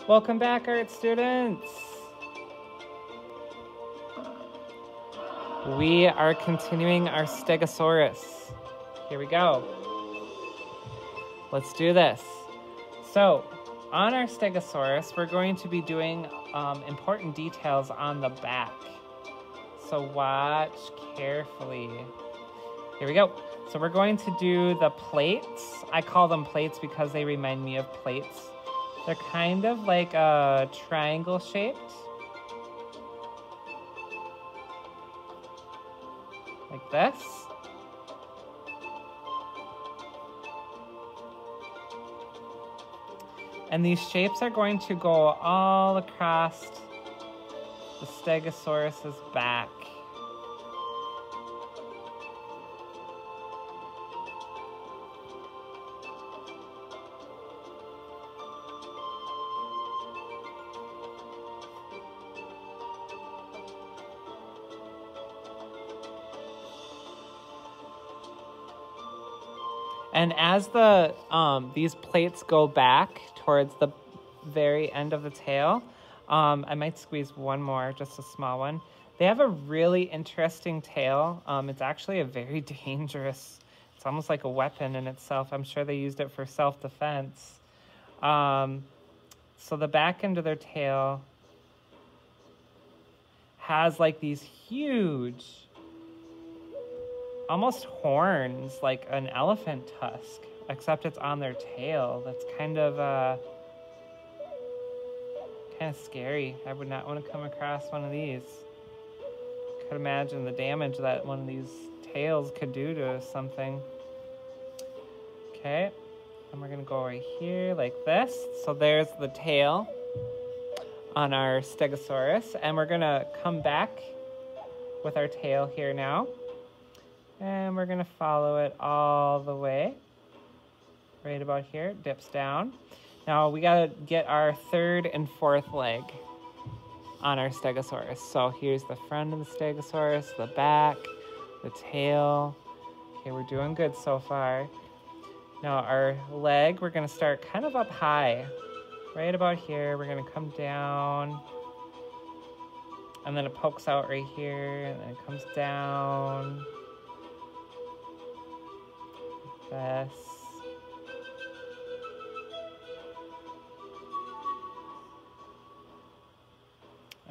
Welcome back, art students. We are continuing our Stegosaurus. Here we go. Let's do this. So, on our Stegosaurus, we're going to be doing important details on the back. So watch carefully. Here we go. So we're going to do the plates. I call them plates because they remind me of plates. They're kind of like a triangle shaped. Like this. And these shapes are going to go all across the Stegosaurus's back. And as the these plates go back towards the very end of the tail, I might squeeze one more, just a small one. They have a really interesting tail. It's actually a very dangerous, it's almost like a weapon in itself. I'm sure they used it for self-defense. So the back end of their tail has like these huge, almost horns, like an elephant tusk, except it's on their tail. That's kind of scary. I would not want to come across one of these. Could imagine the damage that one of these tails could do to something. Okay, and we're gonna go right here like this. So there's the tail on our Stegosaurus, and we're gonna come back with our tail here now. And we're gonna follow it all the way. Right about here, it dips down. Now we gotta get our third and fourth leg on our Stegosaurus. So here's the front of the Stegosaurus, the back, the tail. Okay, we're doing good so far. Now our leg, we're gonna start kind of up high. Right about here, we're gonna come down. And then it pokes out right here, and then it comes down. This.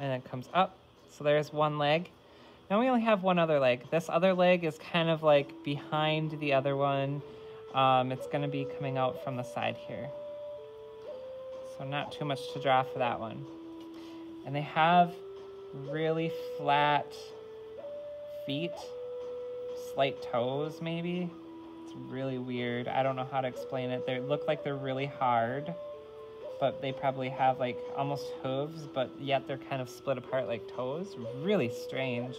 And it comes up. So there's one leg. Now we only have one other leg. This other leg is kind of like behind the other one. It's going to be coming out from the side here. So not too much to draw for that one. And they have really flat feet, slight toes maybe. It's really weird. I don't know how to explain it. They look like they're really hard, but they probably have like almost hooves, but yet they're kind of split apart like toes. Really strange.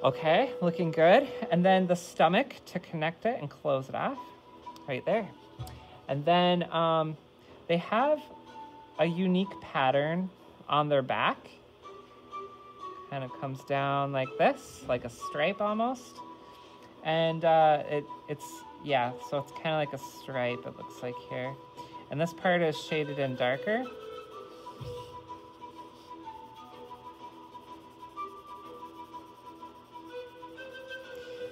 Okay, looking good. And then the stomach to connect it and close it off right there. And then they have a unique pattern on their back. Kind of comes down like this, like a stripe almost. And it's so it's kind of like a stripe, it looks like here. And this part is shaded in darker.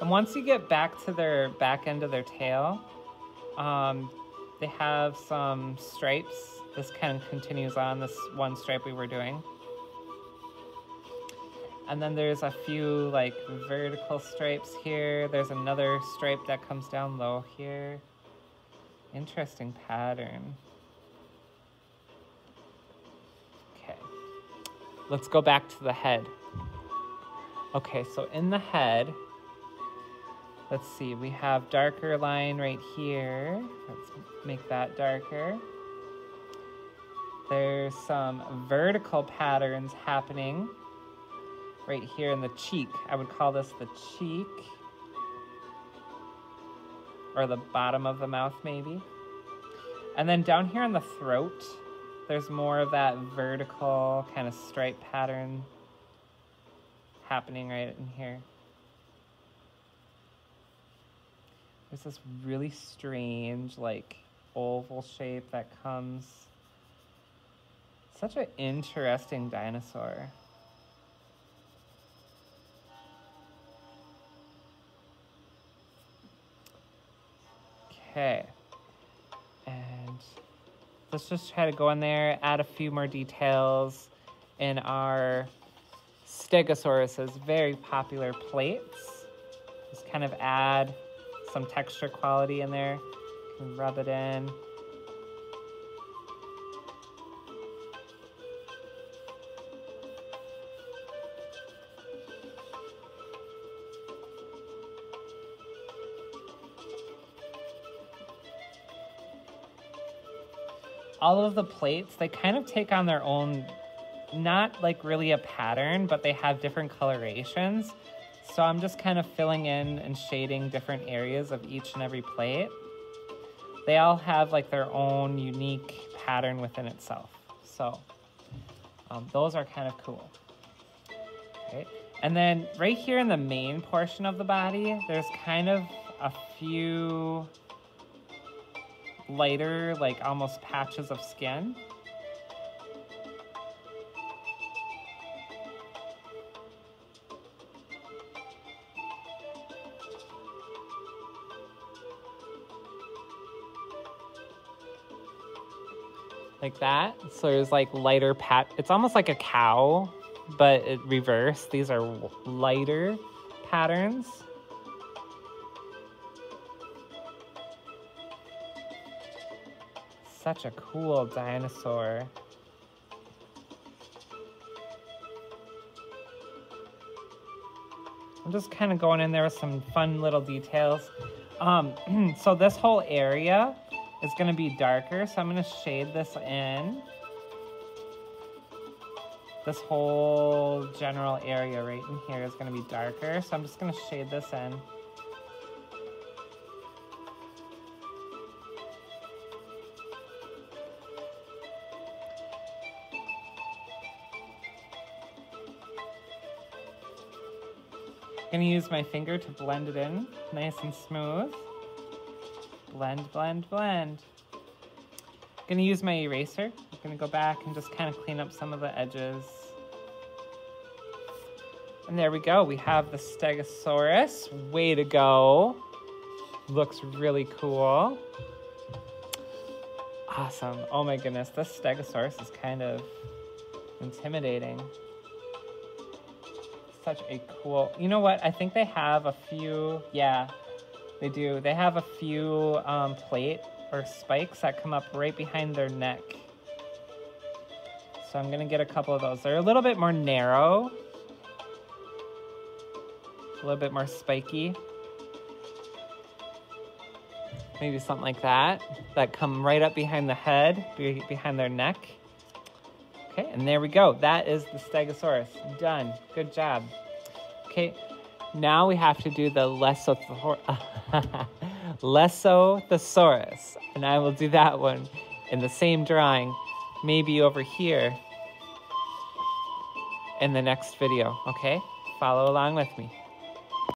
And once you get back to their back end of their tail, they have some stripes. This kind of continues on this one stripe we were doing. And then there's a few like vertical stripes here. There's another stripe that comes down low here. Interesting pattern. Okay, let's go back to the head. Okay, so in the head, let's see, we have darker line right here. Let's make that darker. There's some vertical patterns happening right here in the cheek. I would call this the cheek, or the bottom of the mouth maybe. And then down here in the throat, there's more of that vertical kind of stripe pattern happening right in here. There's this really strange like oval shape that comes Such an interesting dinosaur. Okay. And let's just try to go in there, add a few more details in our Stegosaurus's very popular plates. Just kind of add some texture quality in there and rub it in. All of the plates, they kind of take on their own, not like really a pattern, but they have different colorations. So I'm just kind of filling in and shading different areas of each and every plate. They all have like their own unique pattern within itself. So those are kind of cool. Okay. And then right here in the main portion of the body, there's kind of a few lighter, like almost patches of skin. Like that. So there's like lighter it's almost like a cow, but it reversed. These are lighter patterns. Such a cool dinosaur. I'm just kind of going in there with some fun little details. So this whole area is going to be darker, so I'm going to shade this in. This whole general area right in here is going to be darker, so I'm just going to shade this in. I'm gonna use my finger to blend it in, nice and smooth. Blend, blend, blend. I'm gonna use my eraser. I'm gonna go back and just kind of clean up some of the edges. And there we go, we have the Stegosaurus. Way to go. Looks really cool. Awesome, oh my goodness, this Stegosaurus is kind of intimidating. Such a cool, you know what, I think they have a few, yeah, they do. They have a few plate or spikes that come up right behind their neck. So I'm gonna get a couple of those. They're a little bit more narrow, a little bit more spiky. Maybe something like that, that come right up behind the head, behind their neck. Okay, and there we go. That is the Stegosaurus. Done. Good job. Okay, now we have to do the Lesothosaurus. And I will do that one in the same drawing, maybe over here in the next video, okay? Follow along with me.